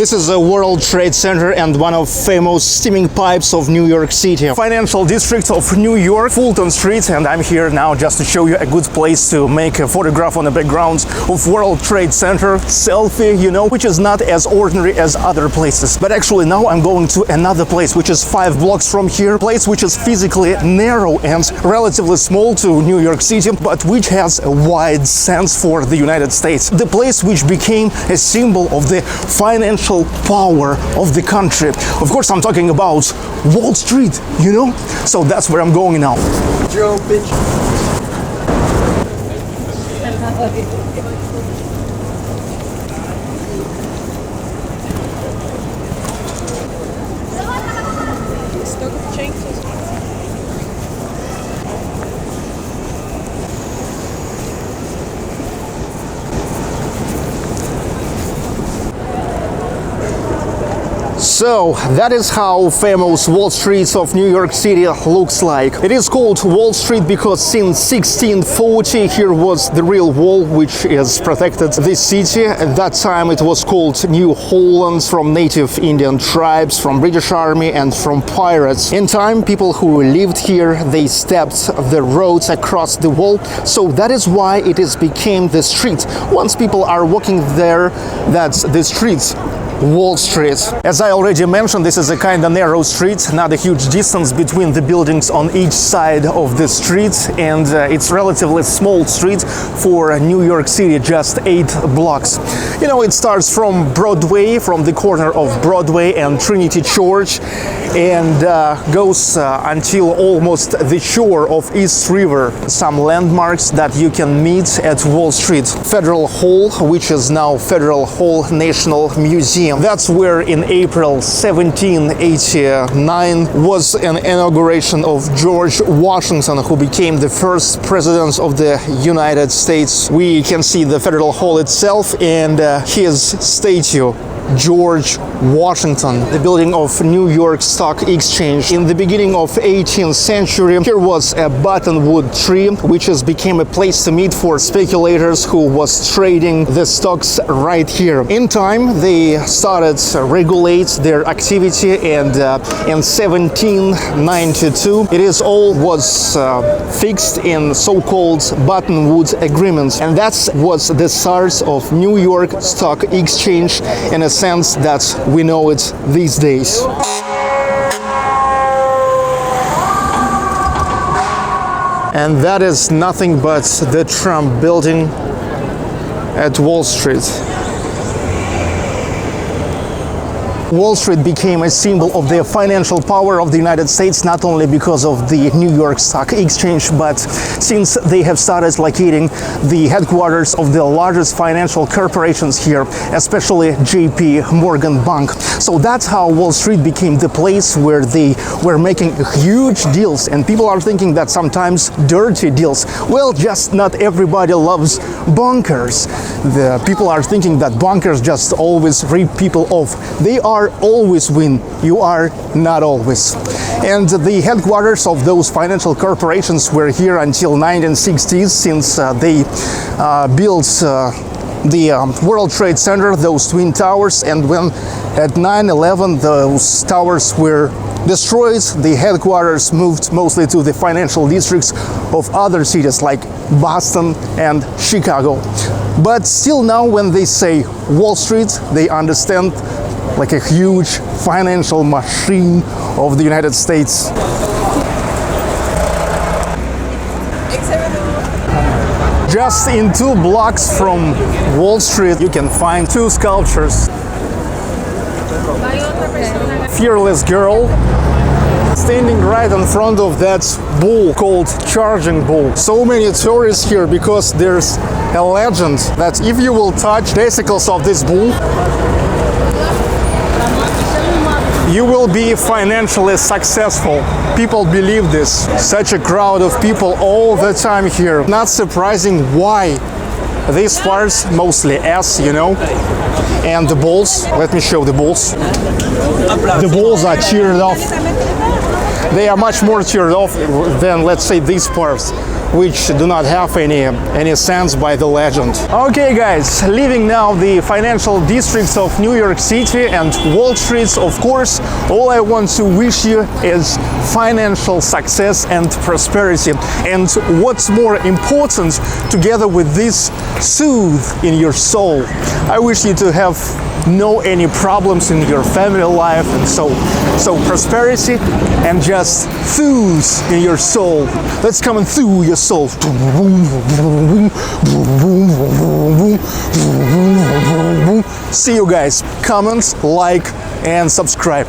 This is the World Trade Center and one of famous steaming pipes of New York City. Financial district of New York, Fulton Street, and I'm here now just to show you a good place to make a photograph on the background of World Trade Center. Selfie, you know, which is not as ordinary as other places. But actually now I'm going to another place which is 5 blocks from here. Place which is physically narrow and relatively small to New York City, but which has a wide sense for the United States. The place which became a symbol of the financial power of the country. Of course, I'm talking about Wall Street, you know? So that's where I'm going now. Joe, bitch. So that is how famous Wall Street of New York City looks like. It is called Wall Street because since 1640 here was the real wall which is protected this city. At that time it was called New Holland from native Indian tribes, from British Army and from pirates. In time, people who lived here, they stepped the roads across the wall. So that is why it is became the street. Once people are walking there, that's the street. Wall Street. As I already mentioned, this is a kind of narrow street, not a huge distance between the buildings on each side of the street, and it's relatively small street for New York City, just 8 blocks. You know, it starts from Broadway, from the corner of Broadway and Trinity Church, and goes until almost the shore of East River. Some landmarks that you can meet at Wall Street. Federal Hall, which is now Federal Hall National Museum. That's where in April 1789 was an inauguration of George Washington, who became the first president of the United States. We can see the Federal Hall itself and his statue. George Washington, the building of New York Stock Exchange. In the beginning of 18th century, here was a buttonwood tree, which became a place to meet for speculators who was trading the stocks right here. In time, they started to regulate their activity, and in 1792, it is all was fixed in so-called buttonwood agreements, and that was the start of New York Stock Exchange in a sense that we know it these days. And that is nothing but the Trump building at Wall Street. Wall Street became a symbol of the financial power of the United States, not only because of the New York Stock Exchange, but since they have started locating the headquarters of the largest financial corporations here, especially JP Morgan Bank. So that's how Wall Street became the place where they were making huge deals, and people are thinking that sometimes dirty deals. Well, just not everybody loves bankers. The people are thinking that bankers just always rip people off. They are always win, you are not always. And the headquarters of those financial corporations were here until 1960s, since they built the World Trade Center, those twin towers, and when at 9/11 those towers were destroyed, the headquarters moved mostly to the financial districts of other cities like Boston and Chicago. But still now when they say Wall Street, they understand like a huge financial machine of the United States. Just in 2 blocks from Wall Street, you can find 2 sculptures. Fearless girl standing right in front of that bull called Charging Bull. So many tourists here because there's a legend that if you will touch testicles of this bull, you will be financially successful. People believe this. Such a crowd of people all the time here. Not surprising why. These parts, mostly ass, you know, and the balls. Let me show the balls. The balls are cheered off. They are much more cheered off than, let's say, these parts. which do not have any sense by the legend. Okay guys, leaving now the financial districts of New York City and Wall Street, of course, all I want to wish you is financial success and prosperity. And what's more important, together with this soothe in your soul, I wish you to have no any problems in your family life, and so prosperity and just soothe in your soul. Let's come and soothe your soul. See you guys. Comment, like and subscribe.